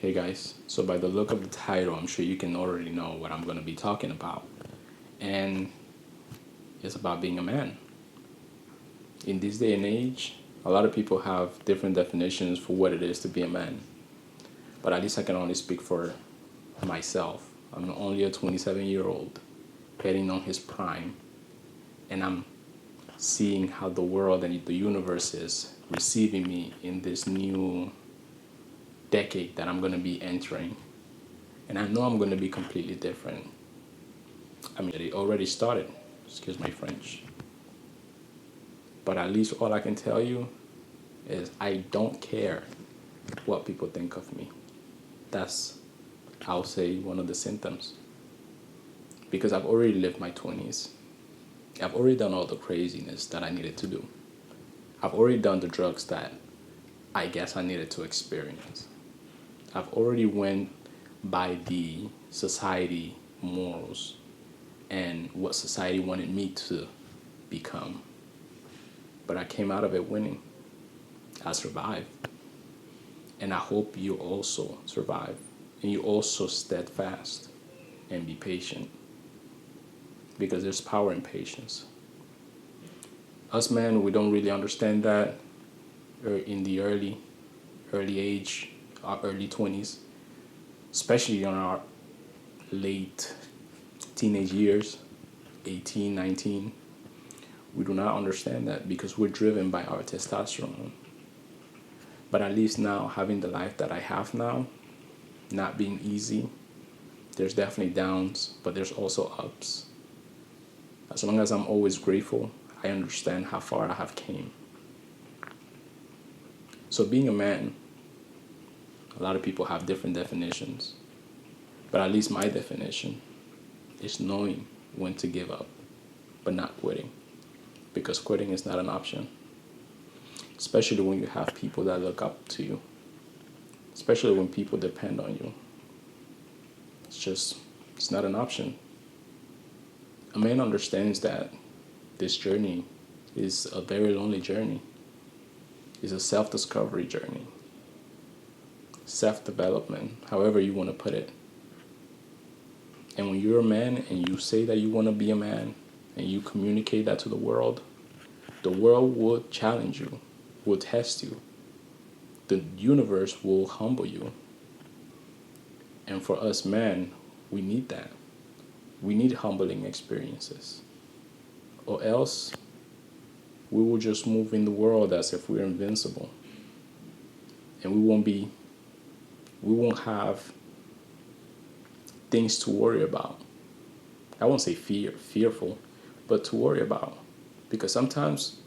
Hey guys, so by the look of the title, I'm sure you can already know what I'm going to be talking about. And it's about being a man. In this day and age, a lot of people have different definitions for what it is to be a man. But at least I can only speak for myself. I'm only a 27-year-old heading on his prime, and I'm seeing how the world and the universe is receiving me in this new decade that I'm going to be entering. And I know I'm going to be completely different. I mean, it already started, excuse my French. But at least all I can tell you is I don't care what people think of me. That's, I'll say, one of the symptoms. Because I've already lived my 20s. I've already done all the craziness that I needed to do. I've already done the drugs that I guess I needed to experience. I've already went by the society morals and what society wanted me to become. But I came out of it winning. I survived. And I hope you also survive. And you also steadfast and be patient. Because there's power in patience. Us men, we don't really understand that in the early age, our early 20s, especially on our late teenage years, 18, 19. We do not understand that because we're driven by our testosterone. But at least now, having the life that I have now, not being easy, there's definitely downs, but there's also ups. As long as I'm always grateful, I understand how far I have came. So being a man, a lot of people have different definitions. But at least my definition is knowing when to give up, but not quitting. Because quitting is not an option. Especially when you have people that look up to you. Especially when people depend on you. It's not an option. A man understands that this journey is a very lonely journey. It's a self-discovery journey. Self-development, however you want to put it. And when you're a man and you say that you want to be a man and you communicate that to the world will challenge you, will test you. The universe will humble you. And for us men, we need that. We need humbling experiences. Or else, we will just move in the world as if we're invincible. And we won't have things to worry about. I won't say fearful, but to worry about. Because sometimes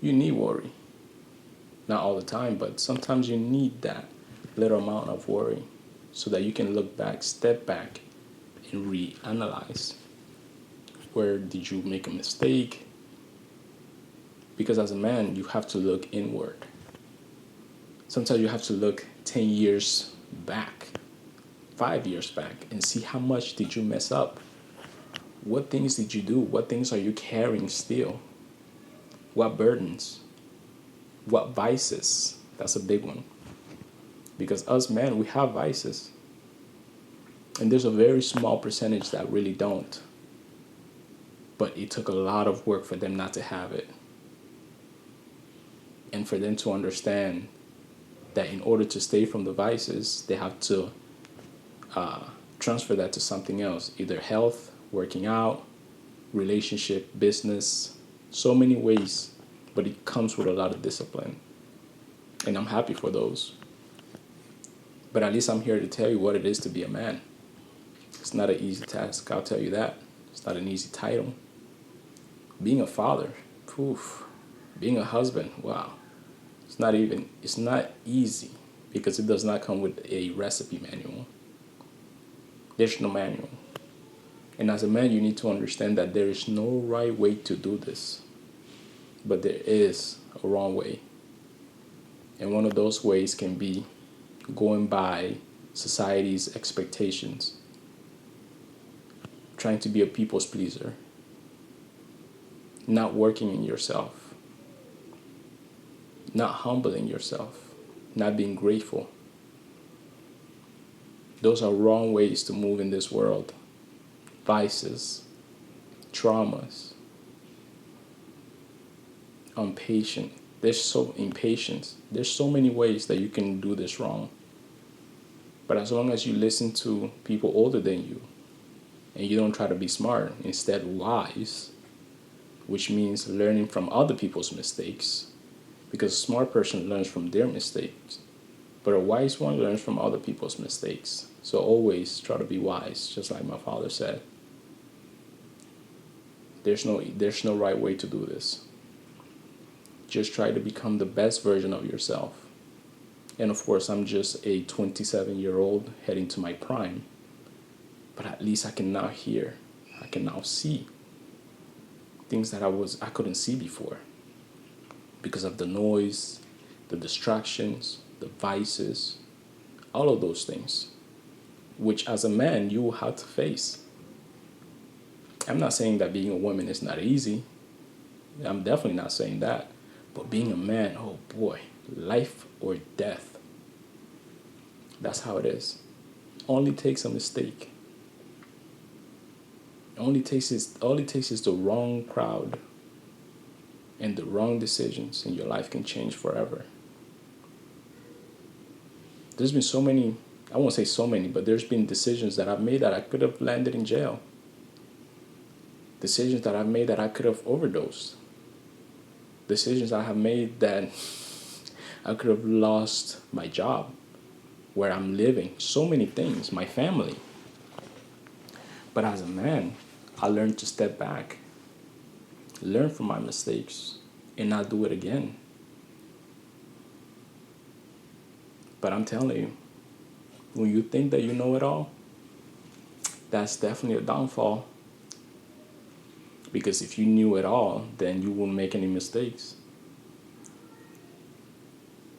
you need worry. Not all the time, but sometimes you need that little amount of worry so that you can look back, step back, and reanalyze. Where did you make a mistake? Because as a man, you have to look inward. Sometimes you have to look 10 years back, 5 years back, and see how much did you mess up. What things did you do? What things are you carrying still? What burdens? What vices? That's a big one. Because us men, we have vices. And there's a very small percentage that really don't. But it took a lot of work for them not to have it. And for them to understand that in order to stay from the vices, they have to transfer that to something else. Either health, working out, relationship, business, so many ways. But it comes with a lot of discipline. And I'm happy for those. But at least I'm here to tell you what it is to be a man. It's not an easy task, I'll tell you that. It's not an easy title. Being a father, being a husband, wow. It's not easy because it does not come with a recipe manual. There's no manual. And as a man, you need to understand that there is no right way to do this. But there is a wrong way. And one of those ways can be going by society's expectations. Trying to be a people's pleaser. Not working in yourself. Not humbling yourself. Not being grateful. Those are wrong ways to move in this world. Vices, traumas, impatient. There's so impatience. There's so many ways that you can do this wrong. But as long as you listen to people older than you and you don't try to be smart, instead wise, which means learning from other people's mistakes, because a smart person learns from their mistakes, but a wise one learns from other people's mistakes. So always try to be wise, just like my father said. There's no right way to do this. Just try to become the best version of yourself. And of course, I'm just a 27-year-old heading to my prime. But at least I can now hear, I can now see things that I couldn't see before because of the noise, the distractions, the vices, all of those things, which as a man you will have to face. I'm not saying that being a woman is not easy. I'm definitely not saying that. But being a man, oh boy, life or death. That's how it is. Only takes a mistake. All it takes is the wrong crowd and the wrong decisions, and your life can change forever. There's been so many, I won't say so many, but there's been decisions that I've made that I could have landed in jail. Decisions that I've made that I could have overdosed. Decisions I have made that I could have lost my job, where I'm living, so many things, my family. But as a man, I learned to step back, learn from my mistakes, and not do it again. But I'm telling you, when you think that you know it all, that's definitely a downfall. Because if you knew it all, then you wouldn't make any mistakes.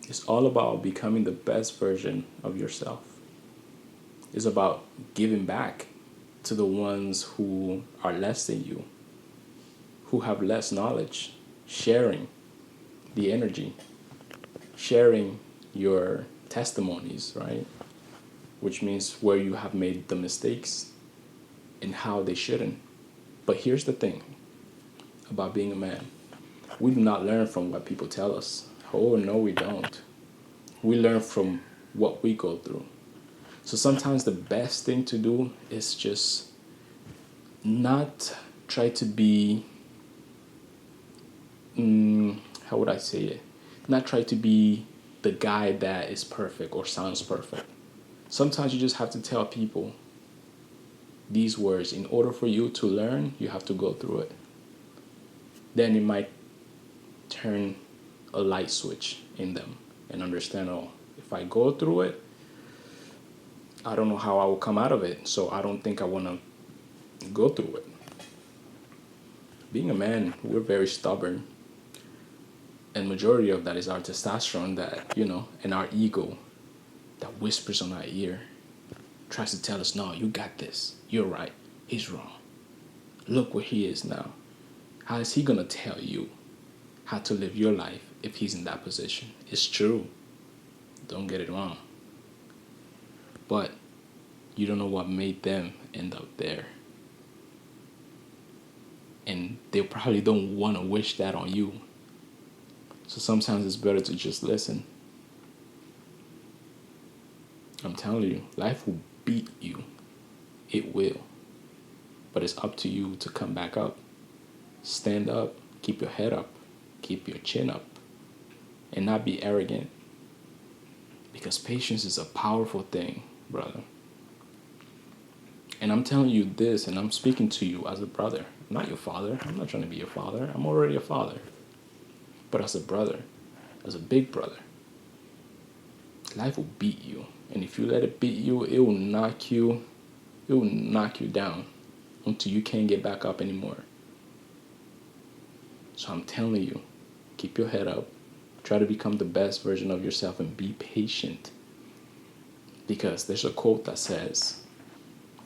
It's all about becoming the best version of yourself. It's about giving back to the ones who are less than you, who have less knowledge, sharing the energy, sharing your testimonies, right? Which means where you have made the mistakes and how they shouldn't. But here's the thing about being a man. We do not learn from what people tell us. Oh, no, we don't. We learn from what we go through. So sometimes the best thing to do is just not try to be, how would I say it? Not try to be the guy that is perfect or sounds perfect. Sometimes you just have to tell people these words. In order for you to learn, you have to go through it. Then it might turn a light switch in them and understand, oh, if I go through it, I don't know how I will come out of it, so I don't think I want to go through it. Being a man, we're very stubborn, and majority of that is our testosterone that, and our ego that whispers on our ear, tries to tell us, no, you got this, you're right, he's wrong. Look where he is now. How is he going to tell you how to live your life if he's in that position? It's true. Don't get it wrong. But you don't know what made them end up there. And they probably don't want to wish that on you. So sometimes it's better to just listen. I'm telling you, life will beat you. It will. But it's up to you to come back up. Stand up. Keep your head up. Keep your chin up. And not be arrogant. Because patience is a powerful thing, brother. And I'm telling you this, and I'm speaking to you as a brother. I'm not your father. I'm not trying to be your father. I'm already a father. But as a brother, as a big brother, life will beat you. And if you let it beat you, it will knock you down until you can't get back up anymore. So I'm telling you, keep your head up. Try to become the best version of yourself and be patient. Because there's a quote that says,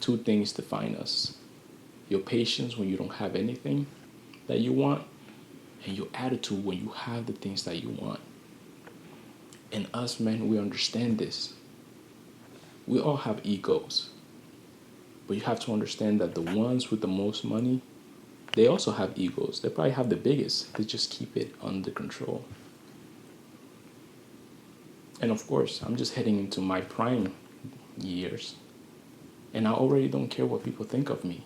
2 things define us. Your patience when you don't have anything that you want, and your attitude when you have the things that you want. And us men, we understand this. We all have egos. But you have to understand that the ones with the most money, they also have egos. They probably have the biggest. They just keep it under control. And of course, I'm just heading into my prime years. And I already don't care what people think of me.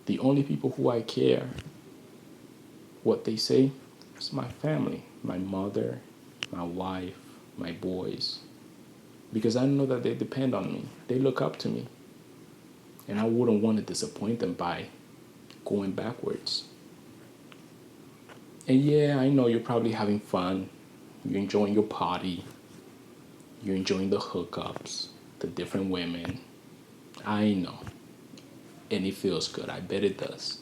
The only people who I care what they say is my family, my mother, my wife, my boys. Because I know that they depend on me. They look up to me. And I wouldn't want to disappoint them by going backwards. And yeah, I know you're probably having fun. You're enjoying your party. You're enjoying the hookups, the different women. I know. And it feels good. I bet it does.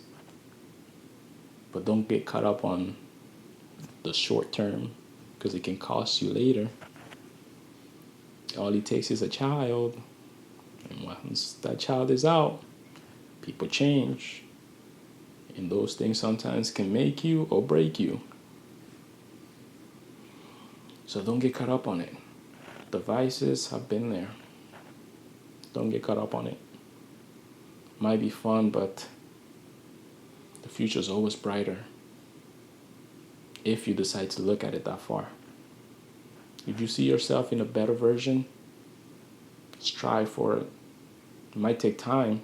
But don't get caught up on the short term, because it can cost you later. All it takes is a child. And once that child is out, people change. And those things sometimes can make you or break you. So don't get caught up on it. The vices have been there. Don't get caught up on it. Might be fun, but the future is always brighter if you decide to look at it that far. If you see yourself in a better version, strive for it. It might take time,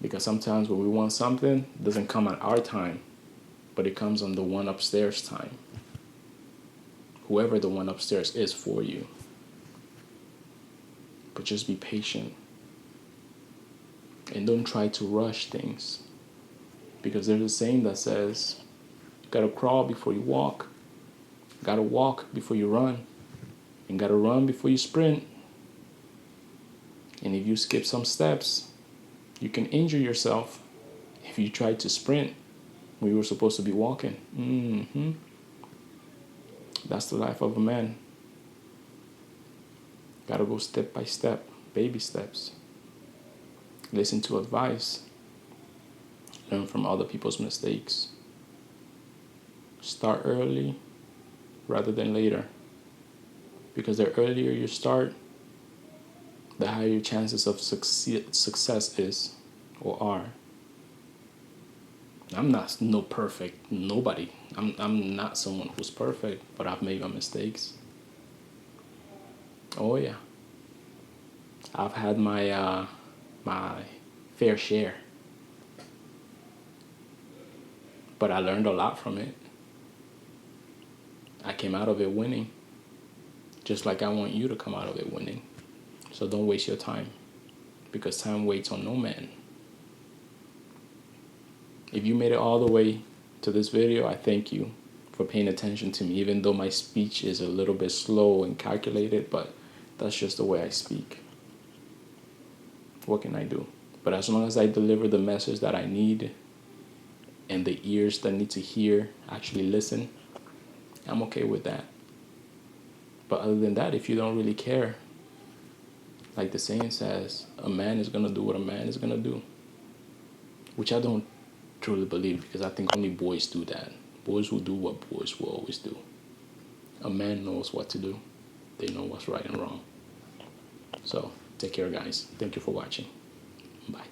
because sometimes when we want something, it doesn't come at our time, but it comes on the one upstairs time. Whoever the one upstairs is for you. But just be patient. And don't try to rush things. Because there's a saying that says, you gotta crawl before you walk. You gotta walk before you run. You gotta run before you sprint. And if you skip some steps, you can injure yourself if you try to sprint when you were supposed to be walking. That's the life of a man. Gotta go step by step, baby steps. Listen to advice. Learn from other people's mistakes. Start early rather than later. Because the earlier you start, the higher your chances of success is or are. I'm not no perfect nobody. I'm not someone who's perfect, but I've made my mistakes. Oh yeah. I've had my fair share. But I learned a lot from it. I came out of it winning. Just like I want you to come out of it winning. So don't waste your time, because time waits on no man. If you made it all the way to this video, I thank you for paying attention to me, even though my speech is a little bit slow and calculated, but that's just the way I speak. What can I do? But as long as I deliver the message that I need, and the ears that need to hear actually listen, I'm okay with that. But other than that, if you don't really care, like the saying says, a man is going to do what a man is going to do. Which I don't truly believe, because I think only boys do that. Boys will do what boys will always do. A man knows what to do. They know what's right and wrong. So, take care, guys. Thank you for watching. Bye.